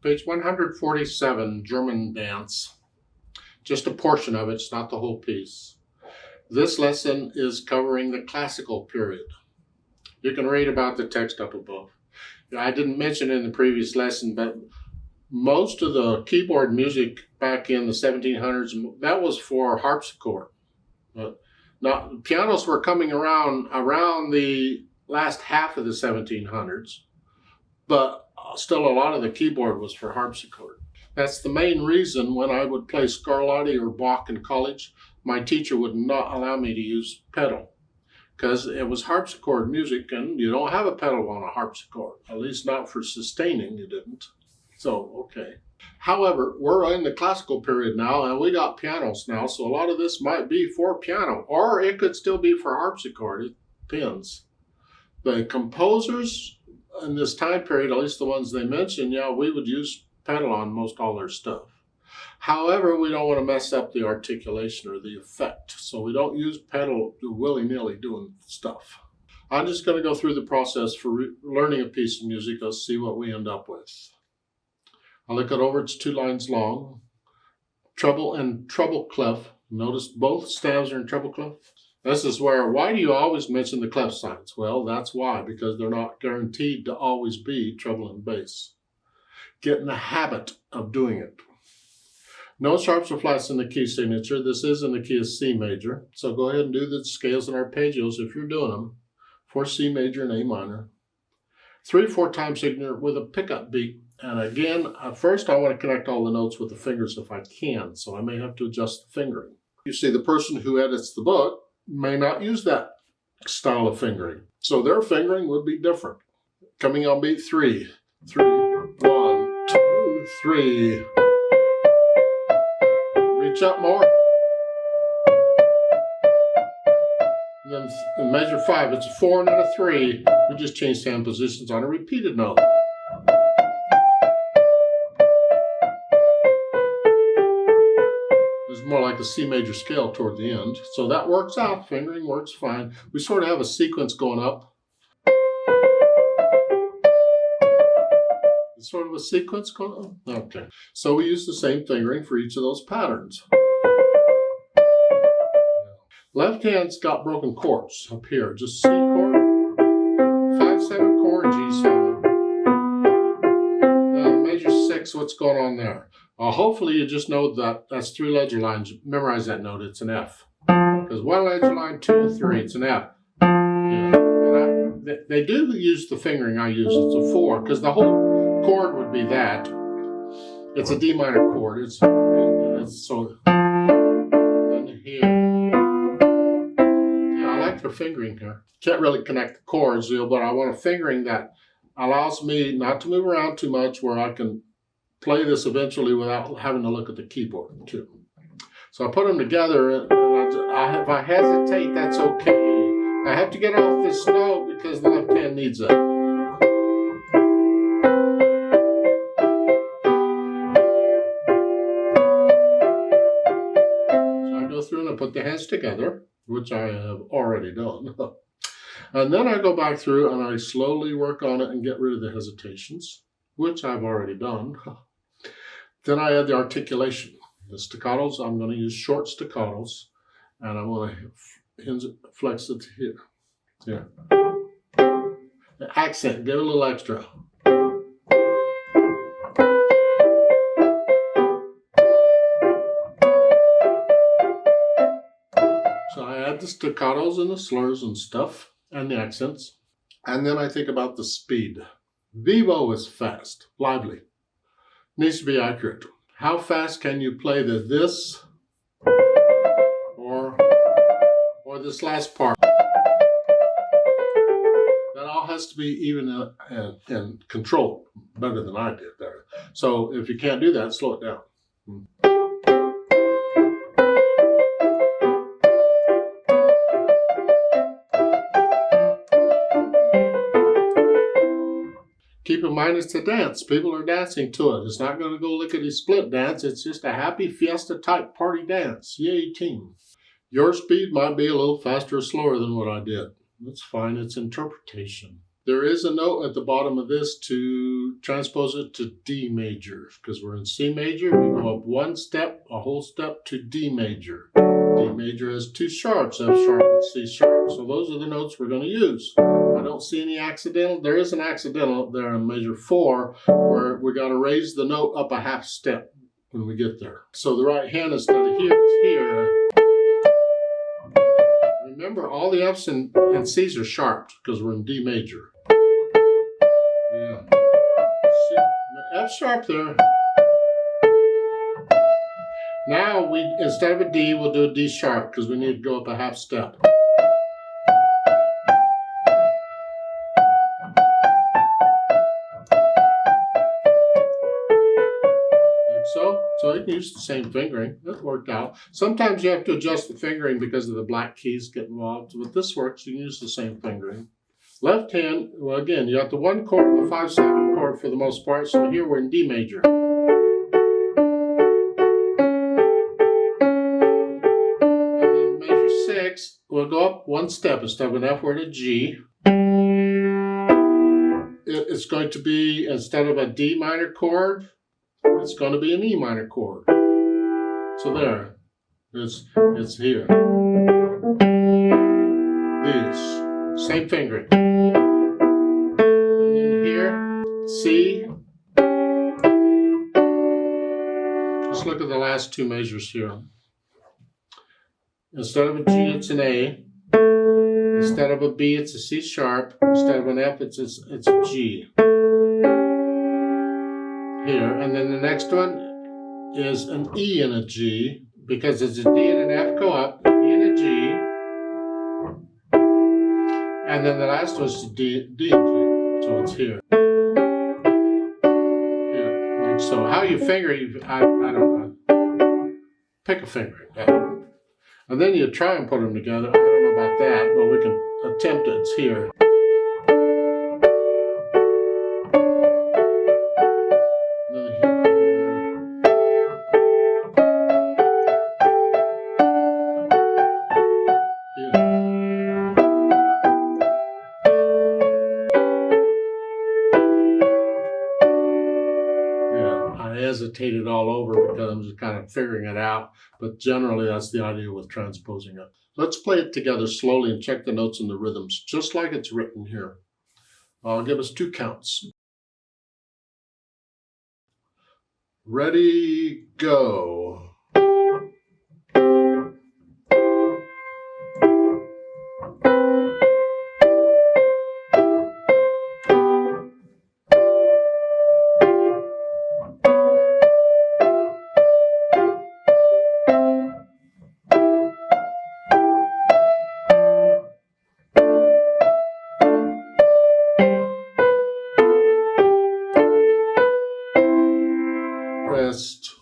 Page 147, German dance. Just a portion of it, it's not the whole piece. This lesson is covering the classical period. You can read about the text up above. I didn't mention in the previous lesson, but most of the keyboard music back in the 1700s, that was for harpsichord. Now, pianos were coming around the last half of the 1700s, but still a lot of the keyboard was for harpsichord. That's the main reason when I would play Scarlatti or Bach in college, my teacher would not allow me to use pedal because it was harpsichord music and you don't have a pedal on a harpsichord, at least not for sustaining, you didn't. So, okay. However, we're in the classical period now and we got pianos now, so a lot of this might be for piano or it could still be for harpsichord, it depends. The composers in this time period, at least the ones they mentioned, yeah, we would use pedal on most all their stuff. However, we don't want to mess up the articulation or the effect, so we don't use pedal willy-nilly doing stuff. I'm just going to go through the process for learning a piece of music. Let's see what we end up with. I'll look it over. It's 2 lines long. Treble and treble clef. Notice both staves are in treble clef. This is why do you always mention the clef signs? Well, that's why, because they're not guaranteed to always be treble and bass. Get in the habit of doing it. No sharps or flats in the key signature. This is in the key of C major. So go ahead and do the scales and arpeggios if you're doing them for C major and A minor. 3/4 time signature with a pickup beat. And again, first I want to connect all the notes with the fingers if I can, so I may have to adjust the fingering. You see, the person who edits the book may not use that style of fingering, so their fingering would be different. Coming on beat 3. 3, 1, 2, 3. Reach up more. And then in measure 5, it's a 4 and then a 3. We just changed hand positions on a repeated note. More like a C major scale toward the end. So that works out. Fingering works fine. We sort of have a sequence going up. It's sort of a sequence going up. Okay. So we use the same fingering for each of those patterns. Left hand's got broken chords up here. Just C chord, 5/7 chord, G7. Then measure 6, what's going on there? Hopefully you just know that that's 3 ledger lines. Memorize that note, it's an F. Because 1 ledger line, 2, 3, it's an F. Yeah. And they do use the fingering I use, it's a 4, because the whole chord would be that. It's a D minor chord, it's so, and here. Yeah, I like the fingering here. Can't really connect the chords, but I want a fingering that allows me not to move around too much where I can play this eventually without having to look at the keyboard too. So I put them together, and if I hesitate, that's okay. I have to get off this note because the left hand needs it. So I go through and I put the hands together, which I have already done. And then I go back through and I slowly work on it and get rid of the hesitations, which I've already done. Then I add the articulation. The staccatos, I'm going to use short staccatos, and I'm going to flex it here. Here. The accent, give it a little extra. So I add the staccatos and the slurs and stuff, and the accents. And then I think about the speed. Vivo is fast, lively. Needs to be accurate. How fast can you play the this or this last part? That all has to be even and controlled better than I did there. So if you can't do that, slow it down. Keep in mind it's a dance. People are dancing to it. It's not going to go lickety-split dance. It's just a happy fiesta type party dance. Yay, team. Your speed might be a little faster or slower than what I did. That's fine. It's interpretation. There is a note at the bottom of this to transpose it to D major, because we're in C major. We go up one step, a whole step to D major. D major has two sharps, F sharp and C sharp, so those are the notes we're going to use. I don't see any accidental. There is an accidental there in measure 4, where we got to raise the note up a half step when we get there. So the right hand instead of here is here. Remember, all the F's and C's are sharp because we're in D major. Yeah. See, F sharp there. Now we, instead of a D, we'll do a D sharp because we need to go up a half step. So you can use the same fingering. That worked out. Sometimes you have to adjust the fingering because of the black keys get involved. But this works. You can use the same fingering. Left hand, well, again, you got the 1 chord and the 5/7 chord for the most part. So here we're in D major. And then measure 6, we'll go up one step. Instead of an F, we're in a G. It's going to be, instead of a D minor chord, it's going to be an E minor chord. So there, it's here. These, same fingering. And then here, C. Just look at the last 2 measures here. Instead of a G, it's an A. Instead of a B, it's a C sharp. Instead of an F, it's a G. Here, and then the next one is an E and a G, because it's a D and an F go up, E and a G, and then the last one's a D and G, so it's here. Here, like so. How you finger, I don't know. Pick a finger. And then you try and put them together. I don't know about that, but we can attempt it. It's here. Hesitated all over because I'm just kind of figuring it out, but generally that's the idea with transposing it. Let's play it together slowly and check the notes and the rhythms, just like it's written here. I'll give us 2 counts. Ready, go. Rest.